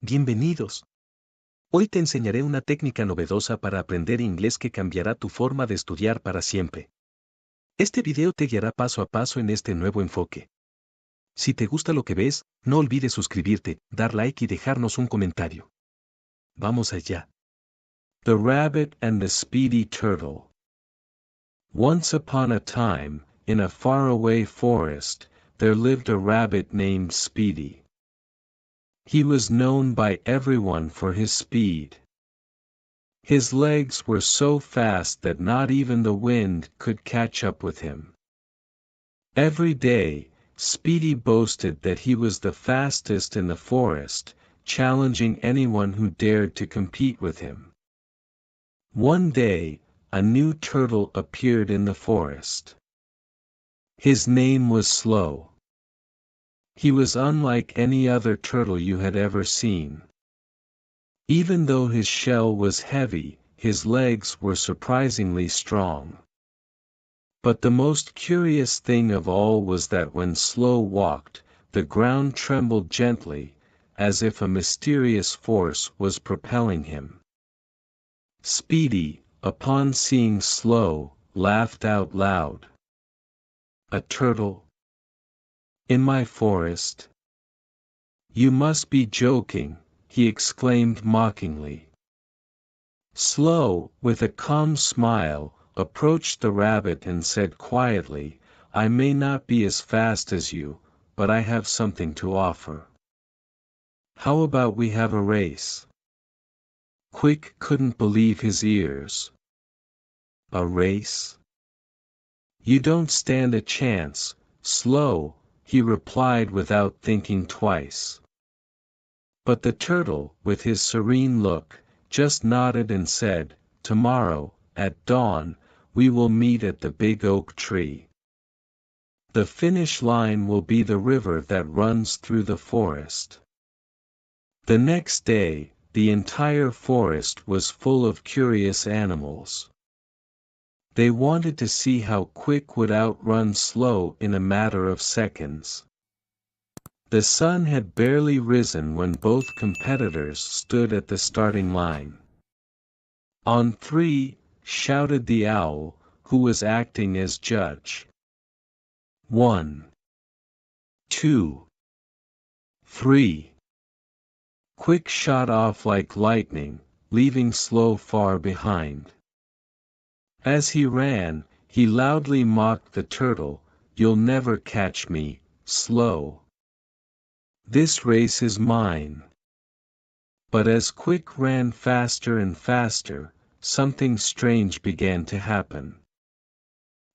Bienvenidos. Hoy te enseñaré una técnica novedosa para aprender inglés que cambiará tu forma de estudiar para siempre. Este video te guiará paso a paso en este nuevo enfoque. Si te gusta lo que ves, no olvides suscribirte, dar like y dejarnos un comentario. Vamos allá. The Rabbit and the Speedy Turtle. Once upon a time, in a faraway forest, there lived a rabbit named Speedy. He was known by everyone for his speed. His legs were so fast that not even the wind could catch up with him. Every day, Speedy boasted that he was the fastest in the forest, challenging anyone who dared to compete with him. One day, a new turtle appeared in the forest. His name was Slow. He was unlike any other turtle you had ever seen. Even though his shell was heavy, his legs were surprisingly strong. But the most curious thing of all was that when Slow walked, the ground trembled gently, as if a mysterious force was propelling him. Speedy, upon seeing Slow, laughed out loud. "A turtle? In my forest? You must be joking," he exclaimed mockingly. Slow, with a calm smile, approached the rabbit and said quietly, "I may not be as fast as you, but I have something to offer. How about we have a race?" Quick couldn't believe his ears. "A race? You don't stand a chance, Slow," he replied without thinking twice. But the turtle, with his serene look, just nodded and said, "Tomorrow, at dawn, we will meet at the big oak tree. The finish line will be the river that runs through the forest." The next day, the entire forest was full of curious animals. They wanted to see how Quick would outrun Slow in a matter of seconds. The sun had barely risen when both competitors stood at the starting line. "On three," shouted the owl, who was acting as judge. "1, 2, 3. Quick shot off like lightning, leaving Slow far behind. As he ran, he loudly mocked the turtle, "You'll never catch me, Slow. This race is mine." But as Quick ran faster and faster, something strange began to happen.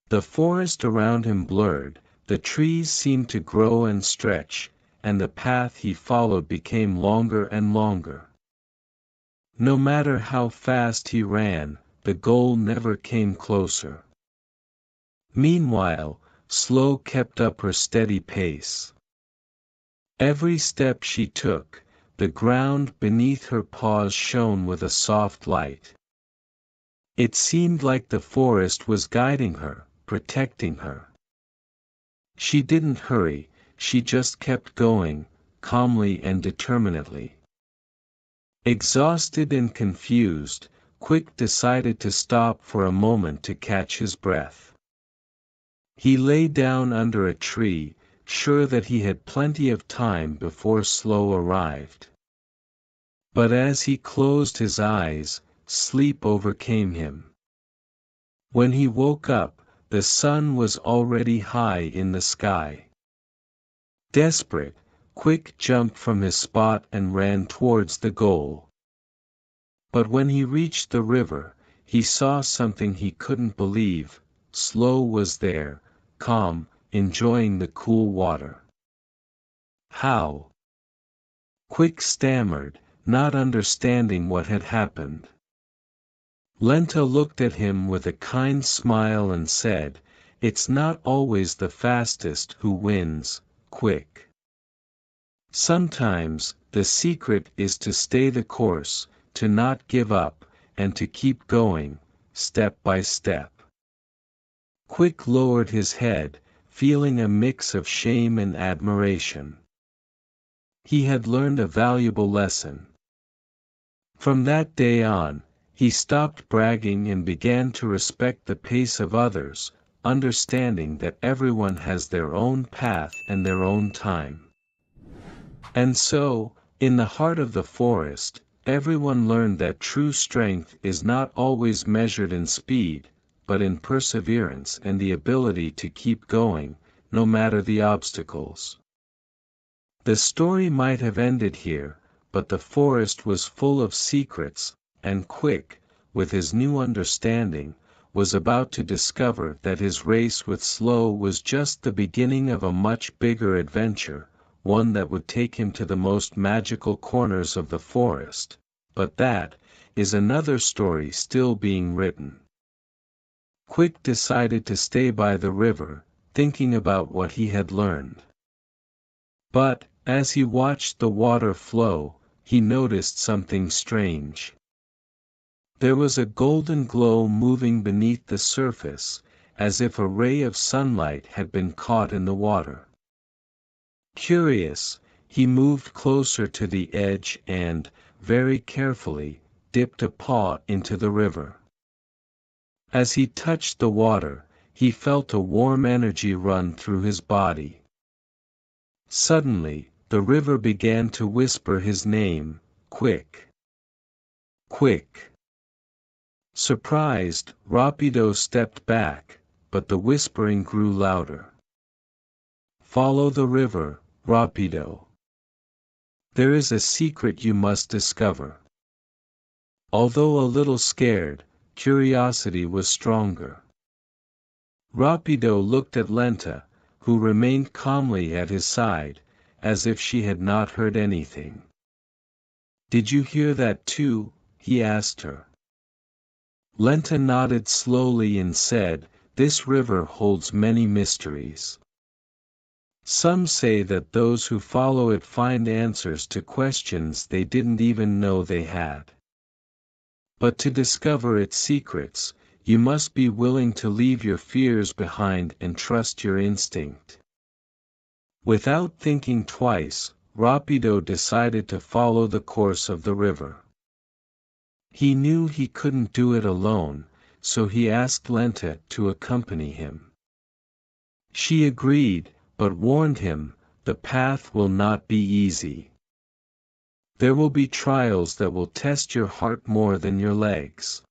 The forest around him blurred, the trees seemed to grow and stretch, and the path he followed became longer and longer. No matter how fast he ran, the goal never came closer. Meanwhile, Slow kept up her steady pace. Every step she took, the ground beneath her paws shone with a soft light. It seemed like the forest was guiding her, protecting her. She didn't hurry, she just kept going, calmly and determinedly. Exhausted and confused, Quick decided to stop for a moment to catch his breath. He lay down under a tree, sure that he had plenty of time before Slow arrived. But as he closed his eyes, sleep overcame him. When he woke up, the sun was already high in the sky. Desperate, Quick jumped from his spot and ran towards the goal. But when he reached the river, he saw something he couldn't believe. Slow was there, calm, enjoying the cool water. "How?" Quick stammered, not understanding what had happened. Lenta looked at him with a kind smile and said, "It's not always the fastest who wins, Quick. Sometimes, the secret is to stay the course, to not give up, and to keep going, step by step." Quick lowered his head, feeling a mix of shame and admiration. He had learned a valuable lesson. From that day on, he stopped bragging and began to respect the pace of others, understanding that everyone has their own path and their own time. And so, in the heart of the forest, everyone learned that true strength is not always measured in speed, but in perseverance and the ability to keep going, no matter the obstacles. The story might have ended here, but the forest was full of secrets, and Quick, with his new understanding, was about to discover that his race with Slow was just the beginning of a much bigger adventure, one that would take him to the most magical corners of the forest, but that is another story still being written. Quick decided to stay by the river, thinking about what he had learned. But, as he watched the water flow, he noticed something strange. There was a golden glow moving beneath the surface, as if a ray of sunlight had been caught in the water. Curious, he moved closer to the edge and, very carefully, dipped a paw into the river. As he touched the water, he felt a warm energy run through his body. Suddenly, the river began to whisper his name, Quick. Quick. Surprised, Rapido stepped back, but the whispering grew louder. Follow the river, Rapido. There is a secret you must discover. Although a little scared, curiosity was stronger. Rapido looked at Lenta, who remained calmly at his side, as if she had not heard anything. Did you hear that too? He asked her. Lenta nodded slowly and said, This river holds many mysteries. Some say that those who follow it find answers to questions they didn't even know they had. But to discover its secrets, you must be willing to leave your fears behind and trust your instinct. Without thinking twice, Rapido decided to follow the course of the river. He knew he couldn't do it alone, so he asked Lenta to accompany him. She agreed, but warned him, the path will not be easy. There will be trials that will test your heart more than your legs.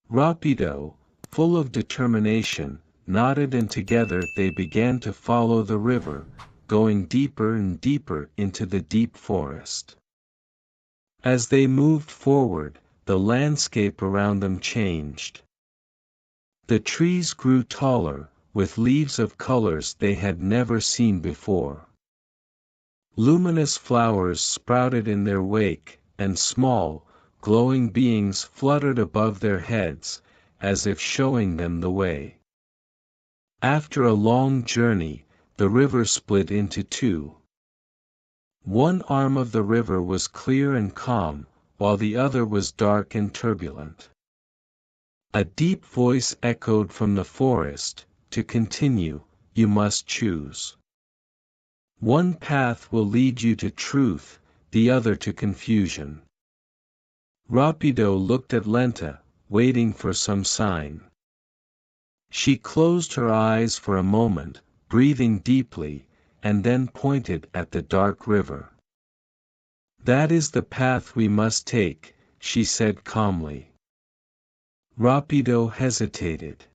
Rapido, full of determination, nodded and together they began to follow the river, going deeper and deeper into the deep forest. As they moved forward, the landscape around them changed. The trees grew taller, with leaves of colors they had never seen before. Luminous flowers sprouted in their wake, and small, glowing beings fluttered above their heads, as if showing them the way. After a long journey, the river split into two. One arm of the river was clear and calm, while the other was dark and turbulent. A deep voice echoed from the forest, To continue, you must choose. One path will lead you to truth, the other to confusion. Rapido looked at Lenta, waiting for some sign. She closed her eyes for a moment, breathing deeply, and then pointed at the dark river. That is the path we must take, she said calmly. Rapido hesitated.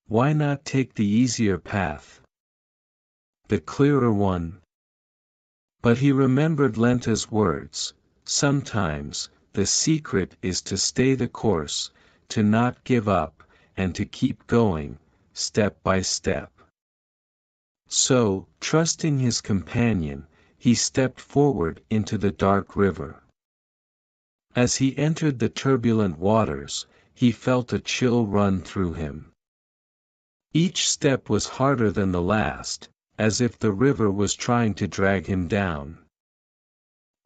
Why not take the easier path? The clearer one? But he remembered Lenta's words, sometimes, the secret is to stay the course, to not give up, and to keep going, step by step. So, trusting his companion, he stepped forward into the dark river. As he entered the turbulent waters, he felt a chill run through him. Each step was harder than the last, as if the river was trying to drag him down.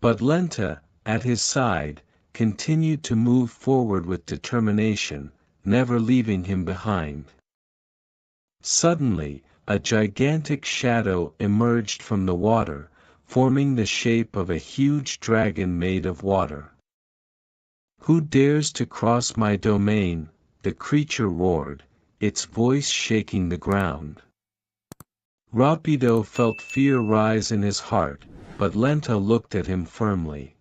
But Lenta, at his side, continued to move forward with determination, never leaving him behind. Suddenly, a gigantic shadow emerged from the water, forming the shape of a huge dragon made of water. "Who dares to cross my domain?" the creature roared, its voice shaking the ground. Rapido felt fear rise in his heart, but Lenta looked at him firmly.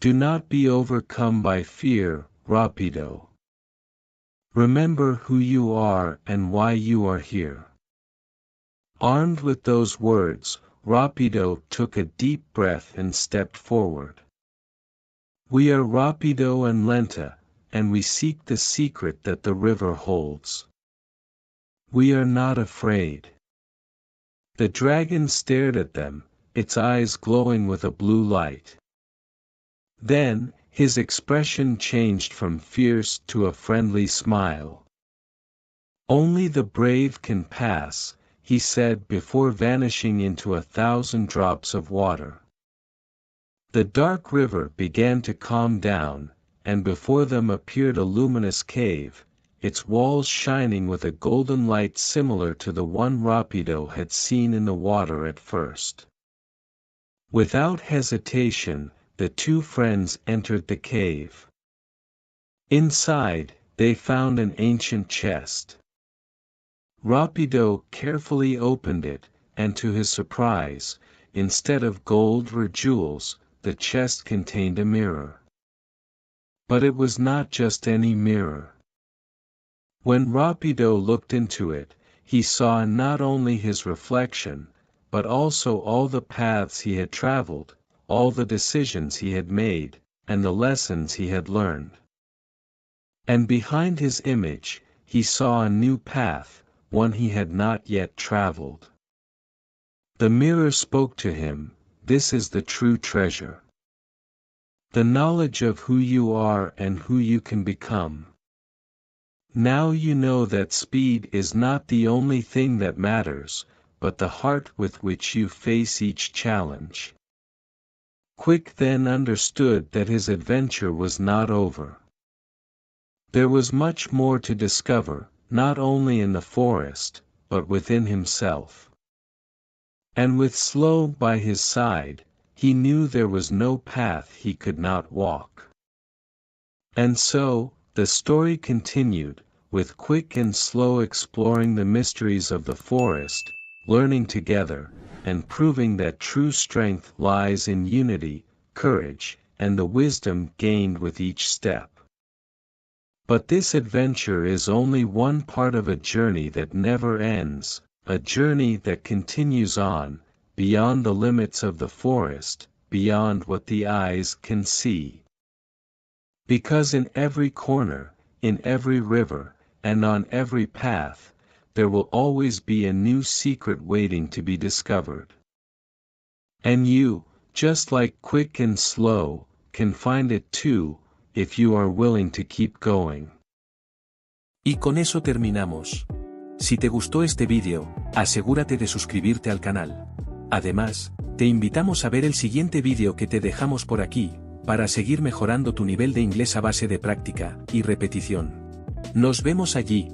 "Do not be overcome by fear, Rapido. Remember who you are and why you are here." Armed with those words, Rapido took a deep breath and stepped forward. "We are Rapido and Lenta, and we seek the secret that the river holds. We are not afraid." The dragon stared at them, its eyes glowing with a blue light. Then, his expression changed from fierce to a friendly smile. "Only the brave can pass," he said before vanishing into 1,000 drops of water. The dark river began to calm down, and before them appeared a luminous cave, its walls shining with a golden light similar to the one Rapido had seen in the water at first. Without hesitation, the two friends entered the cave. Inside, they found an ancient chest. Rapido carefully opened it, and to his surprise, instead of gold or jewels, the chest contained a mirror. But it was not just any mirror. When Rapido looked into it, he saw not only his reflection, but also all the paths he had traveled, all the decisions he had made, and the lessons he had learned. And behind his image, he saw a new path, one he had not yet traveled. The mirror spoke to him, "This is the true treasure. The knowledge of who you are and who you can become. Now you know that speed is not the only thing that matters, but the heart with which you face each challenge." Quick then understood that his adventure was not over. There was much more to discover, not only in the forest, but within himself. And with Slow by his side, he knew there was no path he could not walk. And so, the story continued, with Quick and Slow exploring the mysteries of the forest, learning together, and proving that true strength lies in unity, courage, and the wisdom gained with each step. But this adventure is only one part of a journey that never ends, a journey that continues on, beyond the limits of the forest, beyond what the eyes can see. Because in every corner, in every river, and on every path, there will always be a new secret waiting to be discovered. And you, just like Quick and Slow, can find it too, if you are willing to keep going. Y con eso terminamos. Si te gustó este vídeo, asegúrate de suscribirte al canal. Además, te invitamos a ver el siguiente vídeo que te dejamos por aquí, para seguir mejorando tu nivel de inglés a base de práctica y repetición. Nos vemos allí.